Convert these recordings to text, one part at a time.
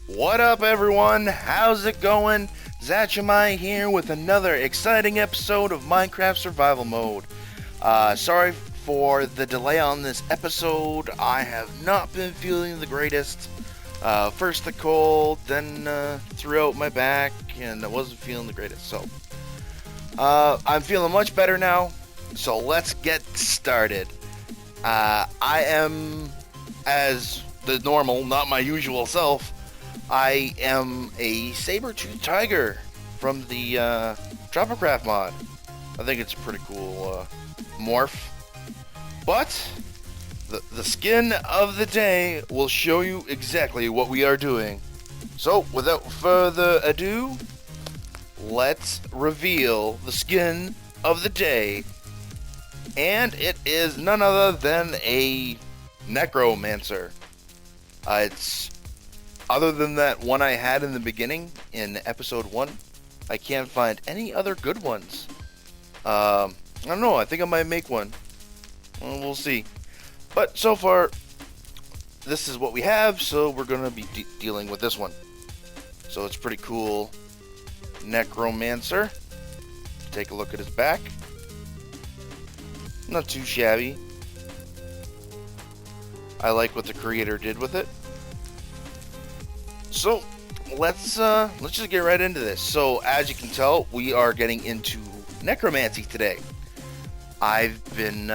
What up, everyone? How's it going? Zatchamai here with another exciting episode of Minecraft Survival Mode. Sorry for the delay on this episode. I have not been feeling the greatest. First the cold, then threw out my back, and I wasn't feeling the greatest. So, I'm feeling much better now. So let's get started. I am, as the normal, not my usual self. I am a saber-toothed tiger from the Tropicraft mod. I think it's a pretty cool morph. But the skin of the day will show you exactly what we are doing. So, without further ado, let's reveal the skin of the day. And it is none other than a Necromancer. It's other than that one I had in the beginning in episode 1, I can't find any other good ones. I don't know, I think I might make one. Well, we'll see. But so far, this is what we have, so we're going to be dealing with this one. So it's pretty cool. Necromancer. Take a look at his back. Not too shabby. I like what the creator did with it. So let's just get right into this. So as you can tell, we are getting into Necromancy today. I've been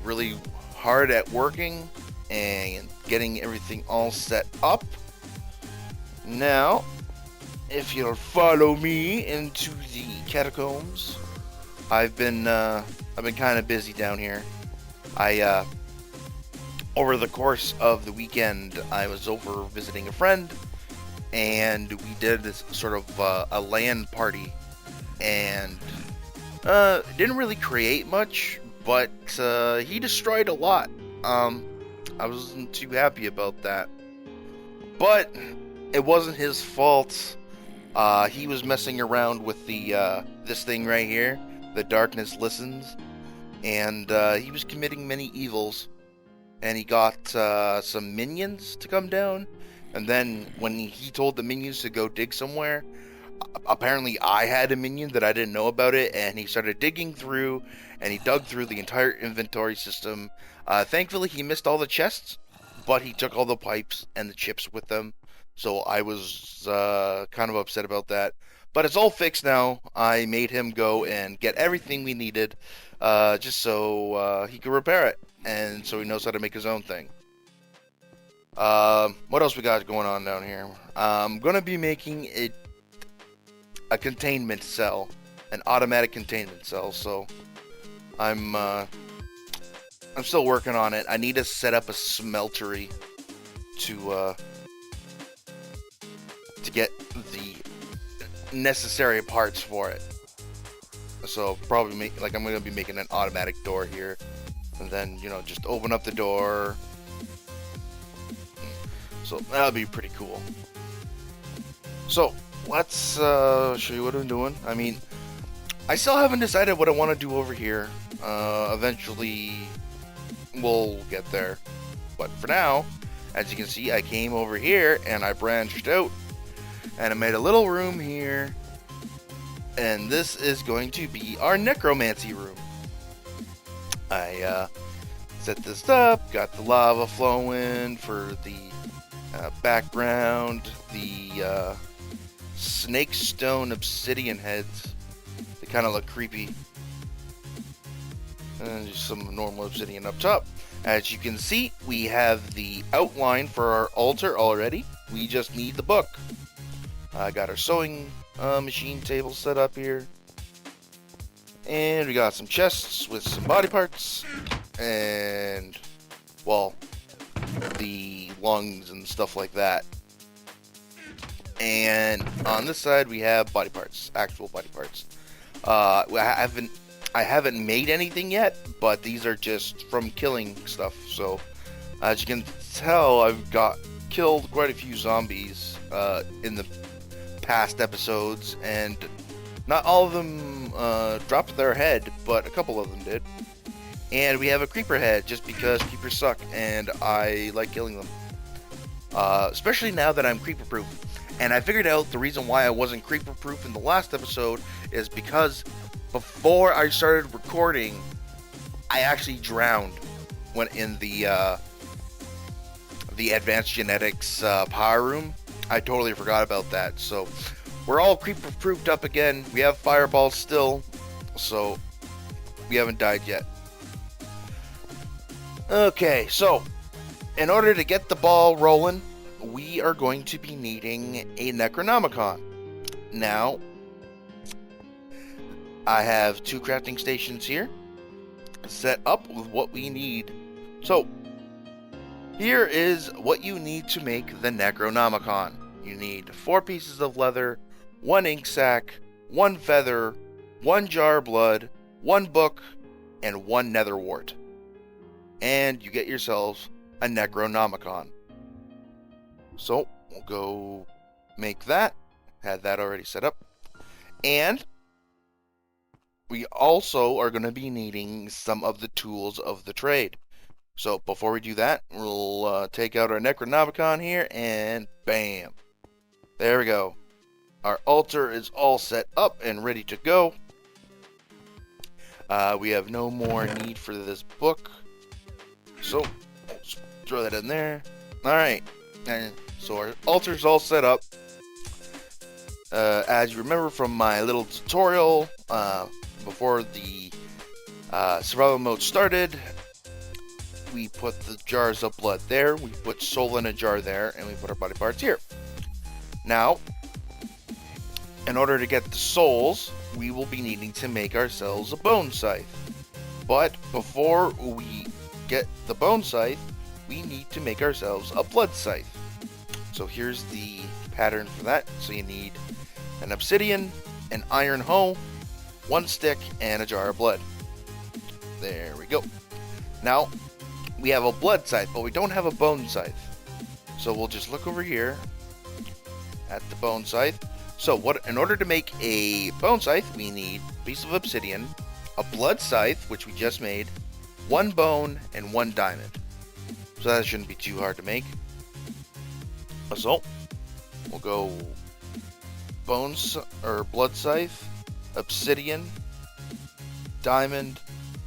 really hard at working and getting everything all set up. Now, if you'll follow me into the catacombs, I've been kind of busy down here. Over the course of the weekend, I was over visiting a friend, and we did this sort of a LAN party, and didn't really create much, but he destroyed a lot. I wasn't too happy about that, but it wasn't his fault. He was messing around with the this thing right here, the Darkness Listens, and he was committing many evils. And he got some minions to come down. And then when he told the minions to go dig somewhere, apparently I had a minion that I didn't know about it. And he started digging through, and he dug through the entire inventory system. Thankfully, he missed all the chests, but he took all the pipes and the chips with them. So I was kind of upset about that. But it's all fixed now. I made him go and get everything we needed, just so he could repair it. And so he knows how to make his own thing. What else we got going on down here? I'm going to be making a containment cell. An automatic containment cell. So I'm still working on it. I need to set up a smeltery to get the necessary parts for it. So probably I'm going to be making an automatic door here. And then, just open up the door. So that'll be pretty cool. So let's show you what I'm doing. I mean, I still haven't decided what I want to do over here. Eventually, we'll get there. But for now, as you can see, I came over here and I branched out. And I made a little room here. And this is going to be our Necromancy room. I set this up, got the lava flowing for the background, the snake stone obsidian heads. They kind of look creepy. And just some normal obsidian up top. As you can see, we have the outline for our altar already. We just need the book. I got our sewing machine table set up here. And we got some chests with some body parts. And, well, the lungs and stuff like that. And on this side we have body parts, actual body parts. I haven't made anything yet, but these are just from killing stuff. So, as you can tell, I've killed quite a few zombies in the past episodes, and not all of them dropped their head, but a couple of them did. And we have a creeper head, just because creepers suck, and I like killing them. Especially now that I'm creeper proof. And I figured out the reason why I wasn't creeper proof in the last episode is because before I started recording, I actually drowned when in the advanced genetics power room. I totally forgot about that. So we're all creeper proofed up again. We have fireballs still, so we haven't died yet. Okay, so in order to get the ball rolling, we are going to be needing a Necronomicon. Now, I have 2 crafting stations here set up with what we need. So, here is what you need to make the Necronomicon. You need 4 pieces of leather, 1 ink sac, 1 feather, 1 jar of blood, 1 book, and 1 nether wart. And you get yourselves a Necronomicon. So, we'll go make that. Had that already set up. And we also are going to be needing some of the tools of the trade. So, before we do that, we'll take out our Necronomicon here, and bam. There we go. Our altar is all set up and ready to go. We have no more need for this book. So, let's throw that in there. Alright. And so our altar's all set up. As you remember from my little tutorial before the survival mode started, we put the jars of blood there, we put soul in a jar there, and we put our body parts here. Now, in order to get the souls, we will be needing to make ourselves a bone scythe. But before we get the bone scythe, we need to make ourselves a blood scythe. So here's the pattern for that. So you need an obsidian, an iron hoe, 1 stick, and a jar of blood. There we go. Now, we have a blood scythe, but we don't have a bone scythe. So we'll just look over here at the bone scythe. So in order to make a bone scythe, we need a piece of obsidian, a blood scythe, which we just made, 1 bone, and 1 diamond. So that shouldn't be too hard to make. So we'll go bones or blood scythe, obsidian, diamond,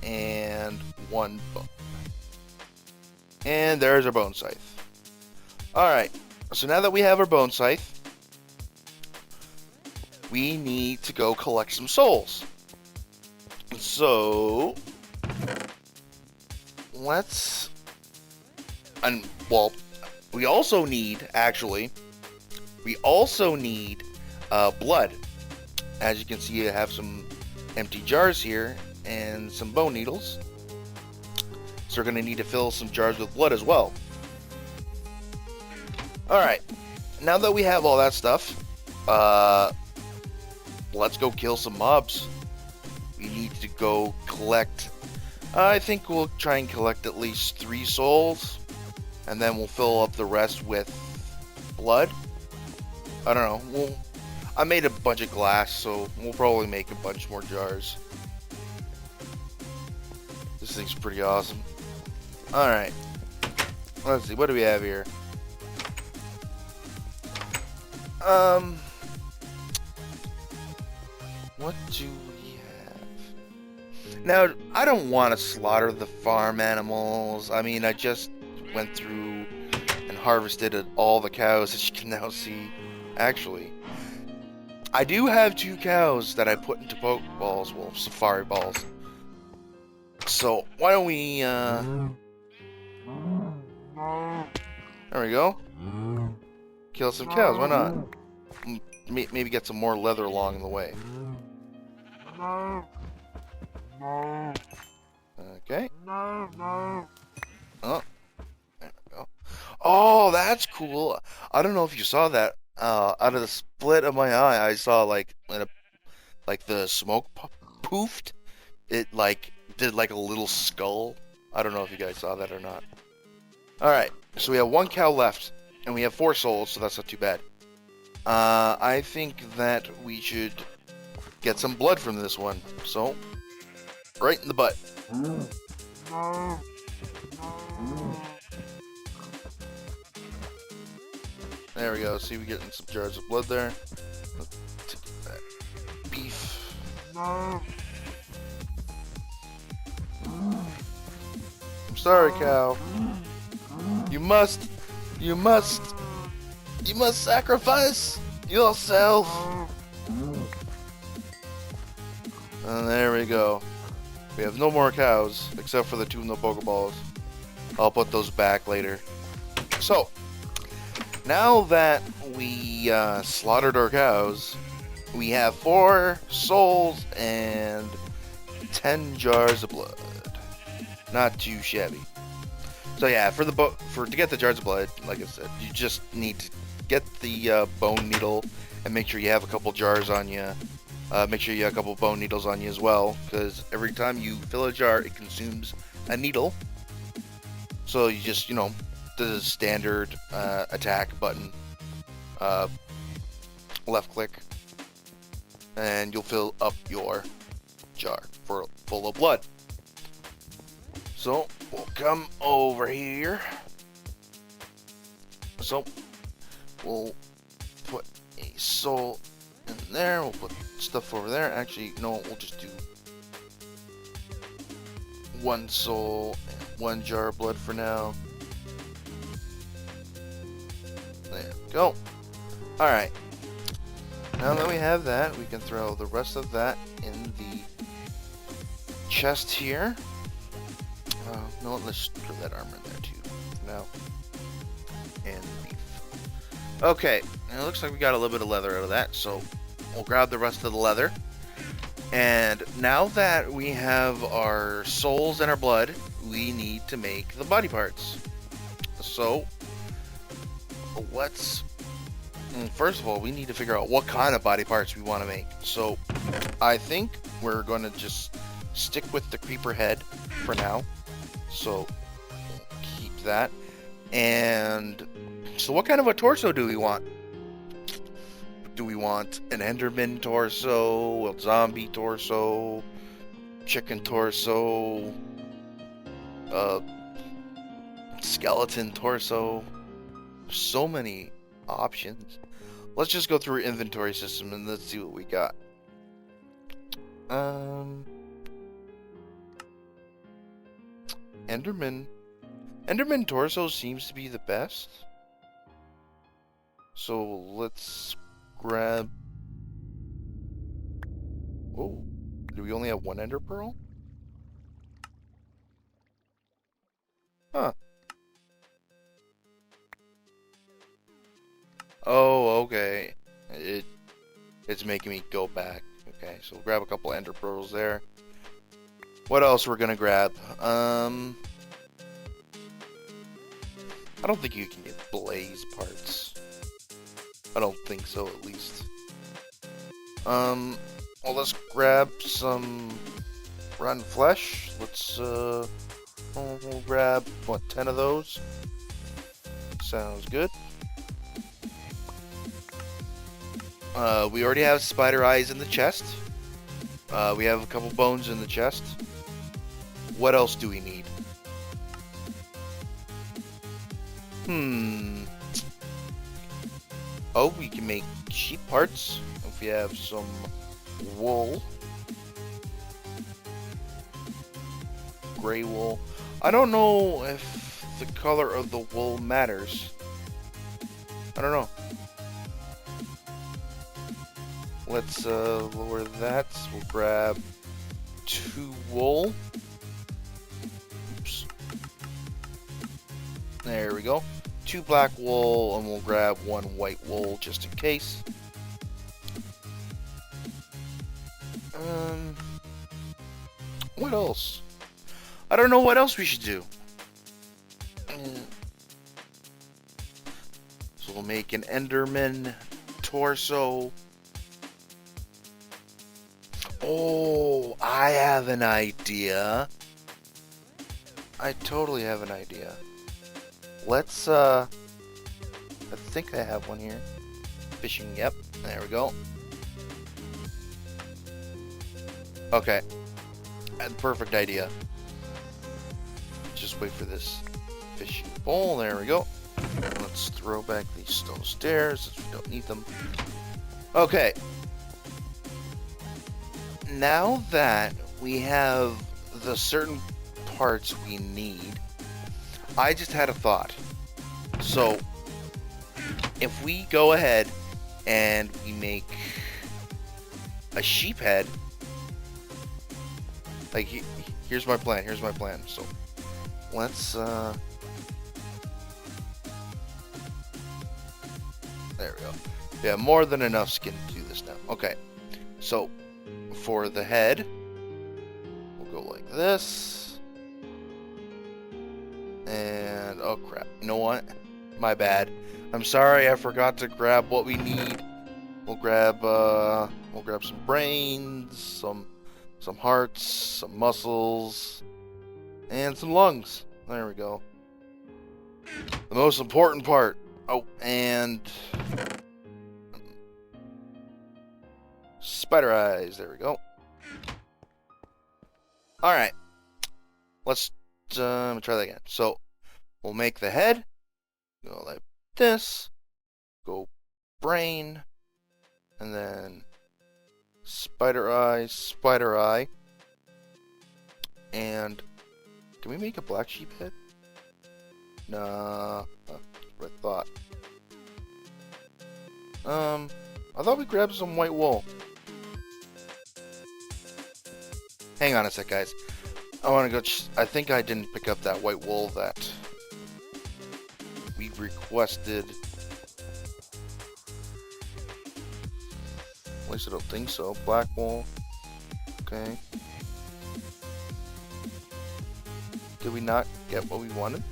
and 1 bone. And there's our bone scythe. Alright, so now that we have our bone scythe, we need to go collect some souls. So let's... well, we also need, blood. As you can see, I have some empty jars here and some bone needles. So we're going to need to fill some jars with blood as well. Alright, now that we have all that stuff, let's go kill some mobs. We need to go collect, I think we'll try and collect at least 3 souls, and then we'll fill up the rest with blood. I don't know, I made a bunch of glass, so we'll probably make a bunch more jars. This thing's pretty awesome. Alright, let's see, what do we have here? What do we have? Now, I don't want to slaughter the farm animals. I mean, I just went through and harvested all the cows, as you can now see. Actually, I do have 2 cows that I put into Pokeballs, well, Safari Balls. So, why don't we, there we go. Kill some cows, why not? Maybe get some more leather along the way. Okay. Oh, there we go. Oh, that's cool. I don't know if you saw that. Out of the split of my eye, I saw like the smoke poofed. It did like a little skull. I don't know if you guys saw that or not. All right, so we have 1 cow left, and we have 4 souls, so that's not too bad. I think that we should get some blood from this one. So, right in the butt. There we go. See, we're getting some jars of blood there. Let's take that beef. I'm sorry, cow. You must sacrifice yourself. And there we go. We have no more cows, except for the 2 in the Pokeballs. I'll put those back later. So, now that we slaughtered our cows, we have 4 souls and 10 jars of blood. Not too shabby. So yeah, to get the jars of blood, like I said, you just need to get the bone needle and make sure you have a couple jars on you. Make sure you have a couple bone needles on you as well, because every time you fill a jar, it consumes a needle. So you just, the standard attack button, left click, and you'll fill up your jar full of blood. So we'll come over here. So we'll put a soul in there. We'll put stuff over there. Actually, no, we'll just do 1 soul and 1 jar of blood for now. There we go. Alright. Now that we have that, we can throw the rest of that in the chest here. No, let's throw that armor in there too. Now. And beef. Okay, and it looks like we got a little bit of leather out of that, so we'll grab the rest of the leather. And now that we have our souls and our blood, we need to make the body parts. So, first of all, we need to figure out what kind of body parts we want to make. So, I think we're going to just stick with the creeper head for now. So, we'll keep that. And so what kind of a torso do we want? Do we want an Enderman torso, a zombie torso, chicken torso, skeleton torso? So many options. Let's just go through our inventory system and let's see what we got. Enderman torso seems to be the best. So let's grab... Oh, do we only have 1 ender pearl? Huh. Oh, okay. It's making me go back. Okay, so we'll grab a couple ender pearls there. What else we're gonna grab? I don't think you can get blaze parts. I don't think so, at least. Well, let's grab some rotten flesh. Let's, we'll grab, 10 of those? Sounds good. We already have spider eyes in the chest. We have a couple bones in the chest. What else do we need? Oh, we can make sheep parts if we have some wool. Gray wool. I don't know if the color of the wool matters. I don't know. Let's lower that. We'll grab 2 wool. Oops. There we go. 2 black wool, and we'll grab 1 white wool just in case. What else? I don't know what else we should do. So we'll make an Enderman torso. Oh, I have an idea. I totally have an idea. Let's, I think I have one here. Fishing, yep. There we go. Okay. Perfect idea. Just wait for this fishing pole. There we go. Let's let's throw back these stone stairs since we don't need them. Okay. Now that we have the certain parts we need, I just had a thought. So, if we go ahead and we make a sheep head, like, here's my plan, So, let's, there we go. Yeah, more than enough skin to do this now. Okay, so, for the head, we'll go like this. And, oh crap, you know what? My bad. I'm sorry, I forgot to grab what we need. We'll grab some brains, some hearts, some muscles, and some lungs. There we go. The most important part. Oh, and spider eyes. There we go. All right. Let's try that again. So we'll make the head. Go like this. Go brain, and then spider eye, and can we make a black sheep head? Nah, that's what I thought. I thought we grabbed some white wool. Hang on a sec, guys. I want to go. I think I didn't pick up that white wool that we requested. At least I don't think so. Black wool. Okay. Did we not get what we wanted?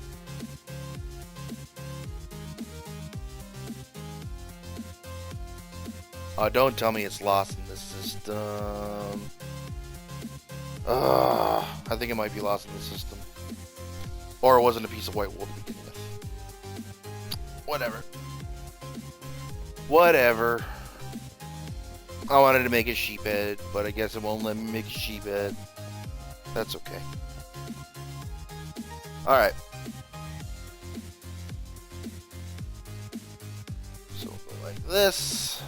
Oh, don't tell me it's lost in this system. I think it might be lost in the system. Or it wasn't a piece of white wool to begin with. Whatever. Whatever. I wanted to make a sheep head, but I guess it won't let me make a sheep head. That's okay. Alright. So we'll go like this.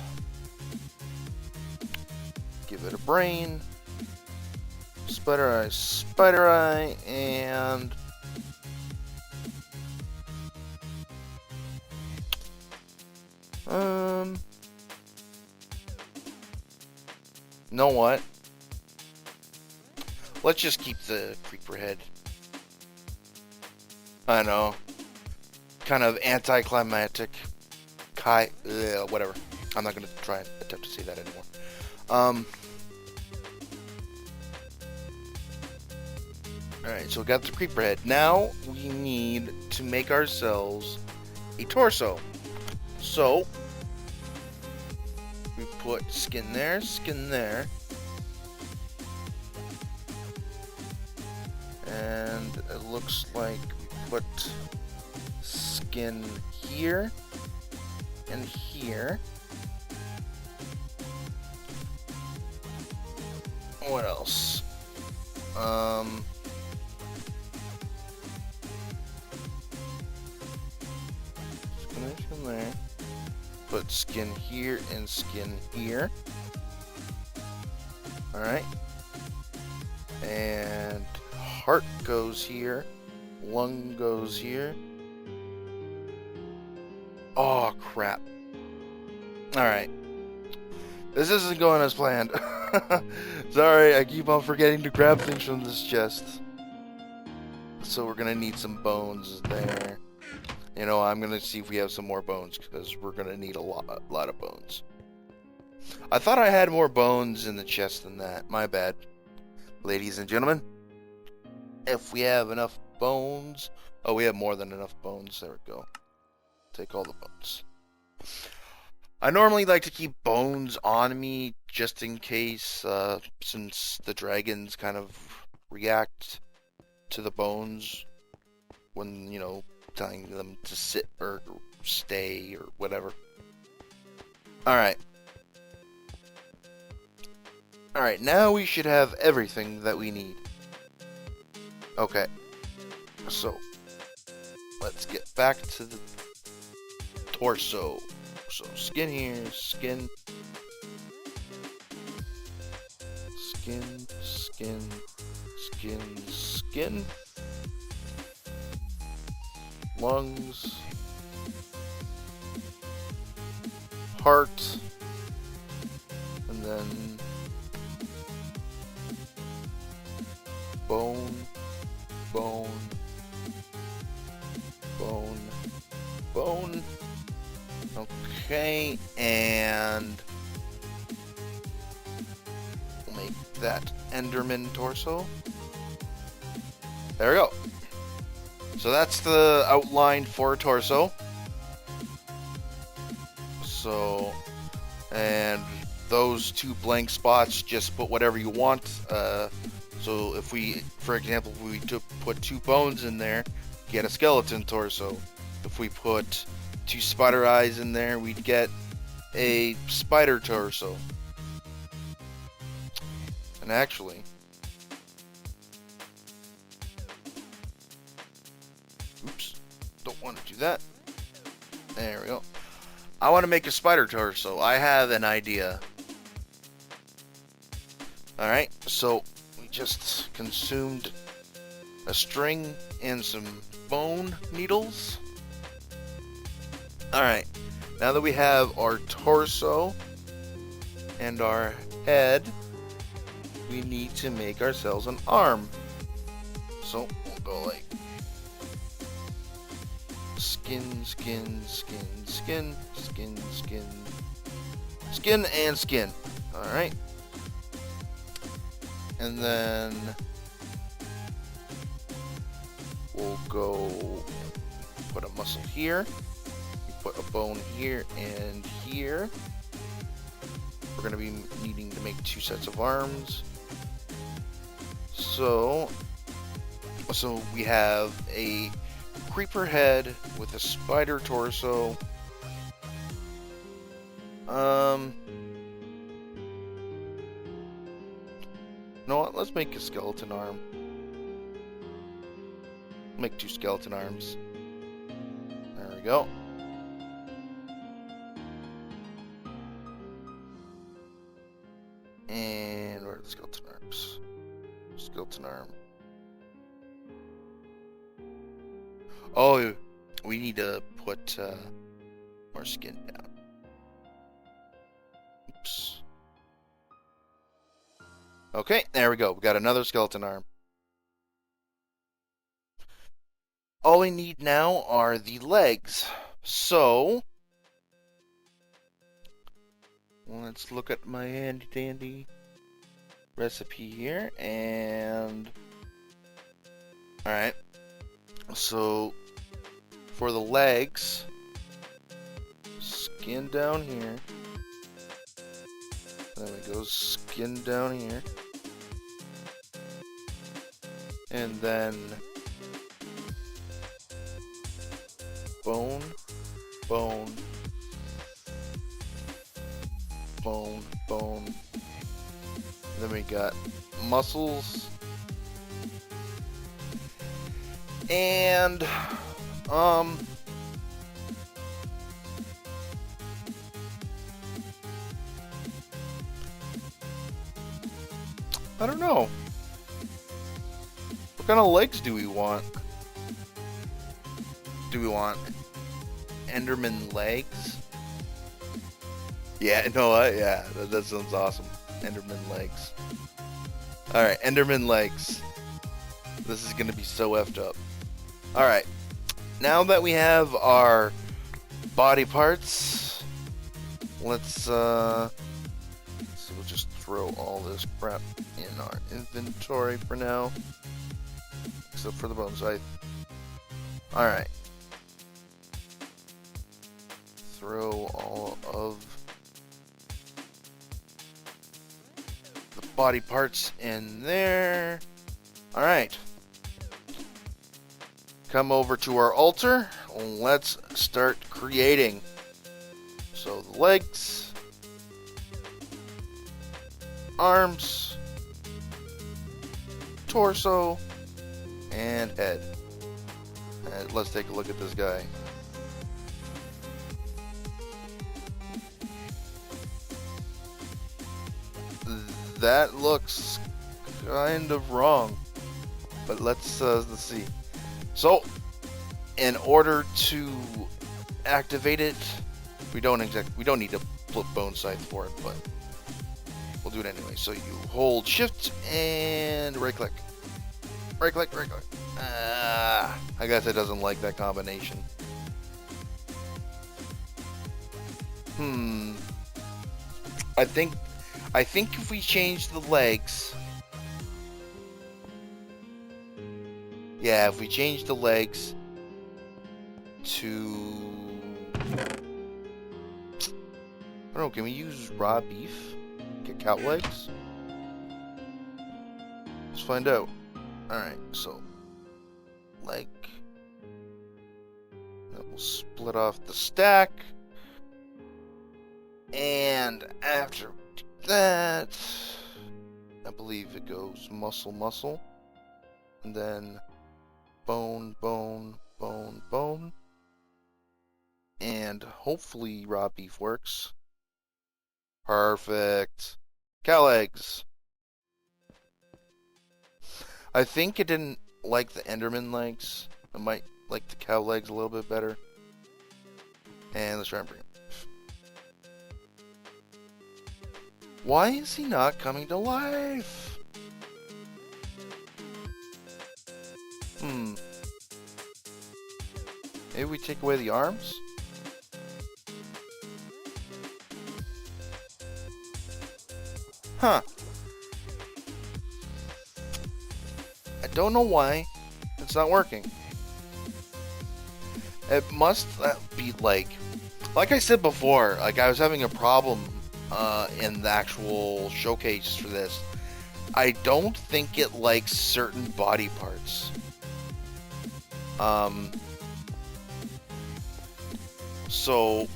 Give it a brain. Spider eye, and you know what? Let's just keep the creeper head. I know. Kind of anticlimactic. Whatever. I'm not going to try and attempt to say that anymore. Alright, so we got the creeper head. Now we need to make ourselves a torso. So, we put skin there, and it looks like we put skin here and here. What else? Skin there. Put skin here and skin here. Alright. And heart goes here. Lung goes here. Oh, crap. Alright. This isn't going as planned. Sorry, I keep on forgetting to grab things from this chest. So we're gonna need some bones there. You know, I'm gonna see if we have some more bones, because we're gonna need a lot of bones. I thought I had more bones in the chest than that. My bad. Ladies and gentlemen. If we have enough bones... Oh, we have more than enough bones. There we go. Take all the bones. I normally like to keep bones on me, just in case, since the dragons kind of react to the bones when, you know, telling them to sit or stay or whatever. Alright. Alright, now we should have everything that we need. Okay. So, let's get back to the torso. So skin here, skin, skin, skin, skin, skin, lungs, heart, and then bone, bone, bone, bone. Okay, and we'll make that Enderman torso. There we go. So that's the outline for a torso. So, and those two blank spots, just put whatever you want. So if we, for example, if we put 2 bones in there, get a skeleton torso. If we put 2 spider eyes in there, we'd get a spider torso. And actually, oops, don't want to do that. There we go. I want to make a spider torso. I have an idea. Alright, so we just consumed a string and some bone needles. Alright, now that we have our torso and our head, we need to make ourselves an arm. So we'll go like skin, skin, skin, skin, skin, skin, skin, and skin. Alright. And then we'll go put a muscle here. Put a bone here and here. We're going to be needing to make 2 sets of arms. So we have a creeper head with a spider torso. You know what? Let's make a skeleton arm. Make 2 skeleton arms. There we go. And where are the skeleton arms? Skeleton arm. Oh, we need to put more skin down. Oops. Okay, there we go. We got another skeleton arm. All we need now are the legs. So let's look at my handy dandy recipe here, and alright, so for the legs, skin down here, then it goes skin down here, and then bone, bone, bone, bone. Then we got muscles. And I don't know. What kind of legs do we want? Do we want Enderman legs? Yeah, no, yeah, that sounds awesome. Enderman legs. Alright, Enderman legs. This is gonna be so effed up. Alright, now that we have our body parts, let's so we'll just throw all this crap in our inventory for now. Except for the bone scythe. Alright. Throw all of the body parts in there. Alright. Come over to our altar. Let's start creating. So the legs, arms, torso, and head. And let's take a look at this guy. that looks kind of wrong. But let's see. So, in order to activate it, we don't need to flip bone scythe for it, but we'll do it anyway. So you hold shift and right click. Right click. I guess it doesn't like that combination. I think if we change the legs, yeah, if we change the legs to, I don't know, can we use raw beef? Get cow legs? Let's find out. Alright, so leg. Then we'll split off the stack. And after that, I believe it goes muscle, and then bone, and hopefully raw beef works. Perfect. Cow legs. I think it didn't like the Enderman legs. I might like the cow legs a little bit better. And let's try and bring it. Why is he not coming to life? Maybe we take away the arms? Huh. I don't know why it's not working. It must be like I said before, like I was having a problem in the actual showcase for this. I don't think it likes certain body parts. So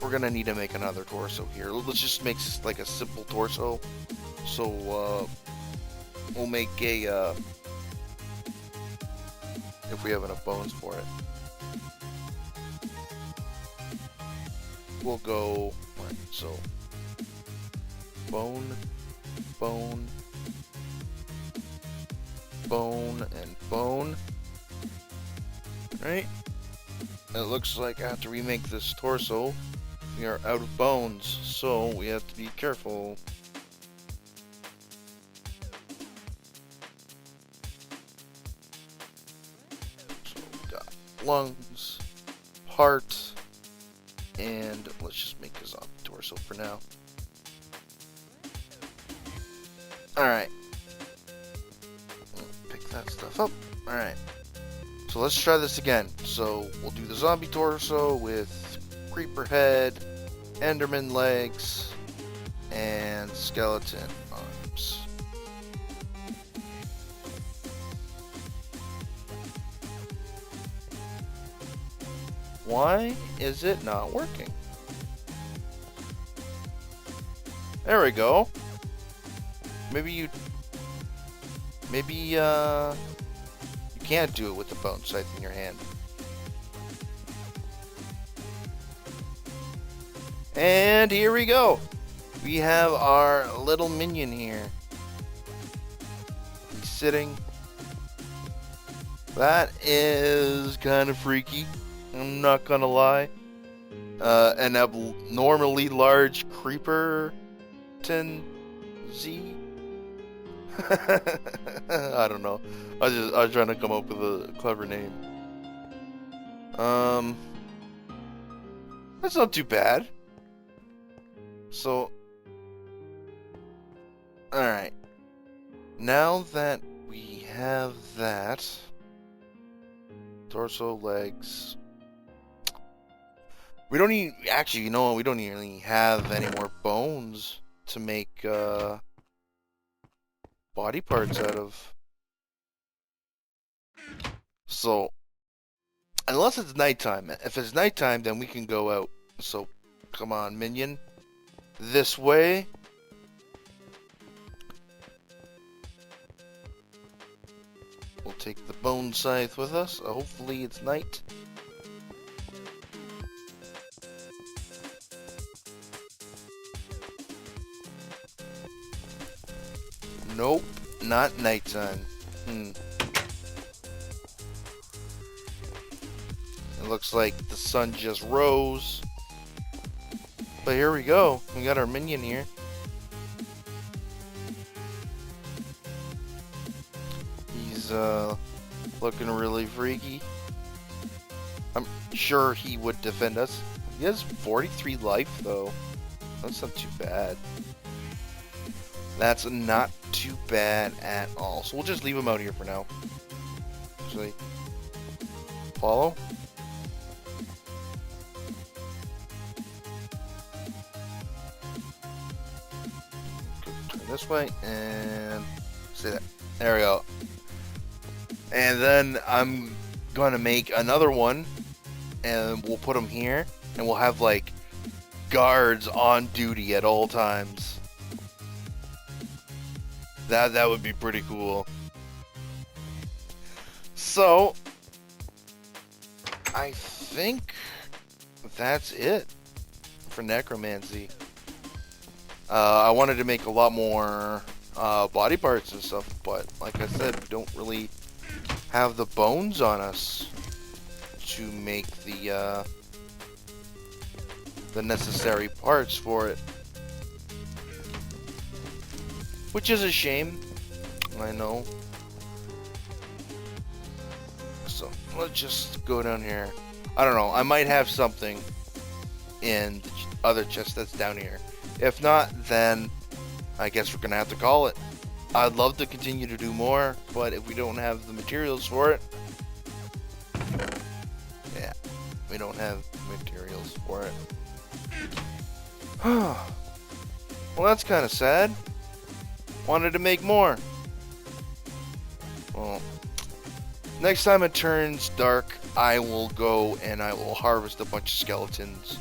we're gonna need to make another torso here. Let's just make like a simple torso. So we'll make a if we have enough bones for it. We'll go right, so bone, and bone. Right? It looks like after we make this torso, we are out of bones, so we have to be careful. So we got lungs, heart, and let's just make a zombie torso for now. Alright. Pick that stuff up. Alright. So let's try this again. So we'll do the zombie torso with creeper head, enderman legs, and skeleton arms. Why is it not working? There we go. Maybe you can't do it with the bone scythe in your hand. And here we go. We have our little minion here. He's sitting. That is kind of freaky. I'm not gonna lie. An abnormally large creeper Z. I don't know. I was trying to come up with a clever name. That's not too bad. So, alright. Now that we have that, torso, legs. We don't need, actually, you know what? We don't really have any more bones to make, body parts out of. So, unless it's nighttime. If it's nighttime, then we can go out. So, come on, minion. This way. We'll take the bone scythe with us. Hopefully it's night. Nope, not nighttime. It looks like the sun just rose. But here we go. We got our minion here. He's looking really freaky. I'm sure he would defend us. He has 43 life though. That's not too bad. That's not too bad at all. So we'll just leave him out here for now. Actually, follow. Turn this way and see that. There we go. And then I'm gonna make another one, and we'll put them here, and we'll have like guards on duty at all times. That would be pretty cool. So I think that's it for Necromancy. I wanted to make a lot more body parts and stuff, but like I said, we don't really have the bones on us to make the necessary parts for it. Which is a shame, I know. So, let's just go down here. I don't know, I might have something in the other chest that's down here. If not, then I guess we're gonna have to call it. I'd love to continue to do more, but if we don't have the materials for it... Yeah, we don't have materials for it. Well, that's kind of sad. Wanted to make more. Well, next time it turns dark, I will go and I will harvest a bunch of skeletons.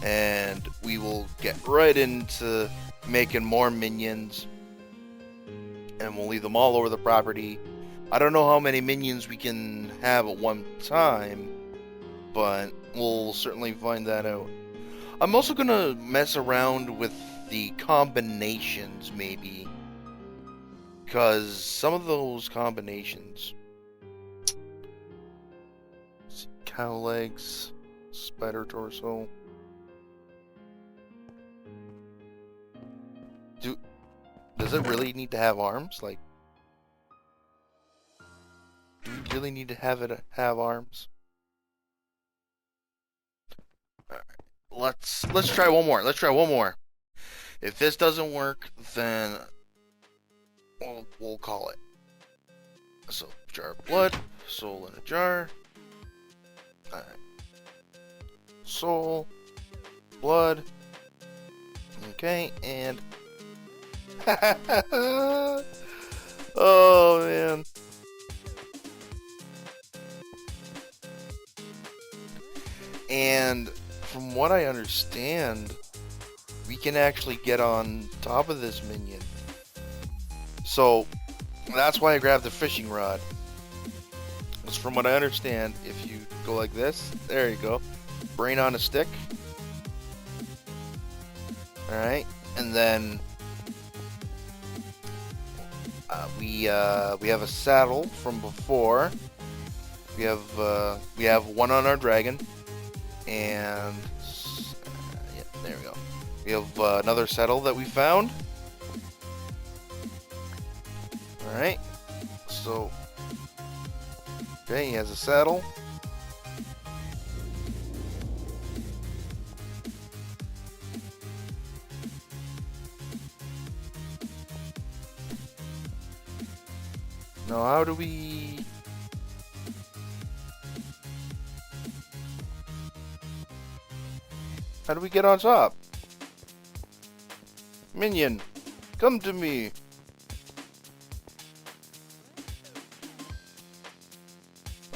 And we will get right into making more minions. And we'll leave them all over the property. I don't know how many minions we can have at one time, but we'll certainly find that out. I'm also going to mess around with the combinations, maybe. Because some of those combinations... Cow legs, spider torso... Does it really need to have arms? Like, do we really need to have it have arms? Alright, let's try one more. Let's try one more. If this doesn't work, then we'll call it. So, jar of blood, soul in a jar. Alright. Soul, blood. Okay, and oh man. And from what I understand, we can actually get on top of this minion. So that's why I grabbed the fishing rod. Because from what I understand, if you go like this, there you go. Brain on a stick. Alright, and then we have a saddle from before. We have one on our dragon, and yeah, there we go. We have another saddle that we found. All right, so okay, he has a saddle. Now, how do we... How do we get on top? Minion, come to me.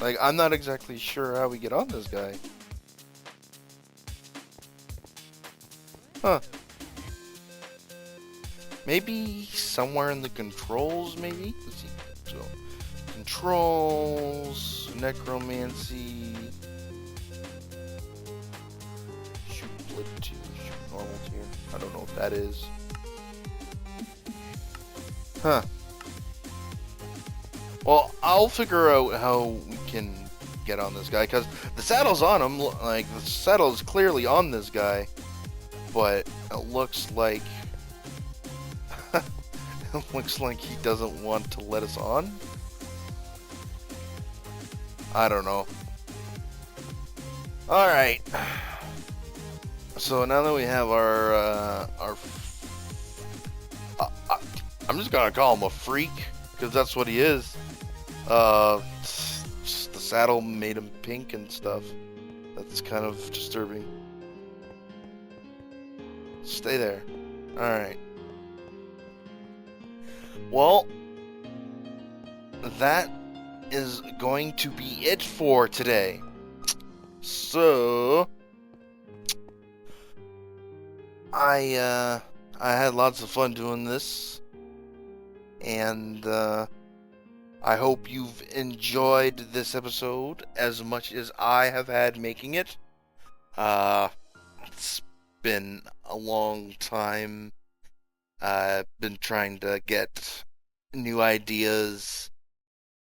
Like, I'm not exactly sure how we get on this guy. Huh. Maybe somewhere in the controls, maybe? Let's see. So, controls, necromancy, shoot flip tier, shoot normal tier. I don't know what that is. Huh. Well, I'll figure out how we can get on this guy, because the saddle's on him. Like, the saddle is clearly on this guy, but it looks like it looks like he doesn't want to let us on. I don't know. All right. So now that we have I'm just gonna call him a freak, because that's what he is. Just the saddle made him pink and stuff. That's kind of disturbing. Stay there. Alright. Well, that is going to be it for today. So, I had lots of fun doing this, and I hope you've enjoyed this episode as much as I have had making it. It's been a long time. I've been trying to get new ideas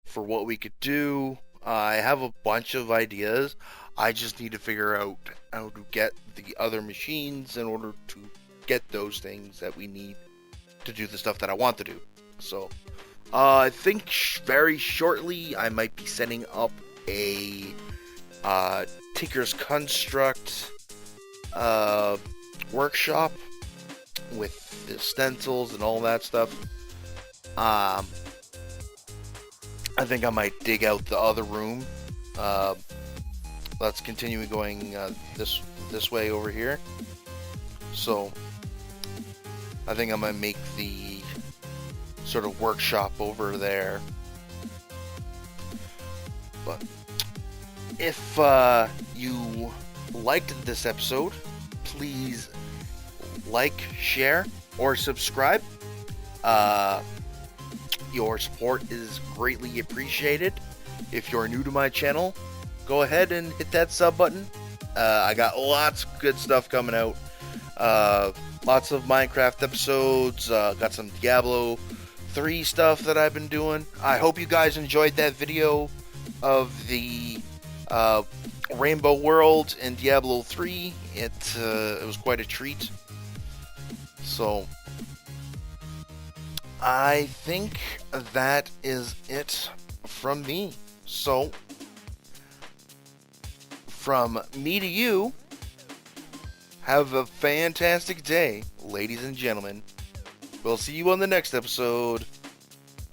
for what we could do. I have a bunch of ideas. I just need to figure out how to get the other machines in order to get those things that we need to do the stuff that I want to do. So, I think very shortly I might be setting up a Tinker's Construct workshop with the stencils and all that stuff. I think I might dig out the other room. Let's continue going this way over here. So, I think I might make the sort of workshop over there. But if you liked this episode, please like, share, or subscribe. Your support is greatly appreciated. If you're new to my channel, go ahead and hit that sub button. I got lots of good stuff coming out. Lots of Minecraft episodes. Got some Diablo 3 stuff that I've been doing. I hope you guys enjoyed that video of the Rainbow World in Diablo 3. It was quite a treat. So, I think that is it from me. So, from me to you, have a fantastic day, ladies and gentlemen. We'll see you on the next episode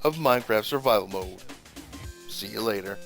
of Minecraft Survival Mode. See you later.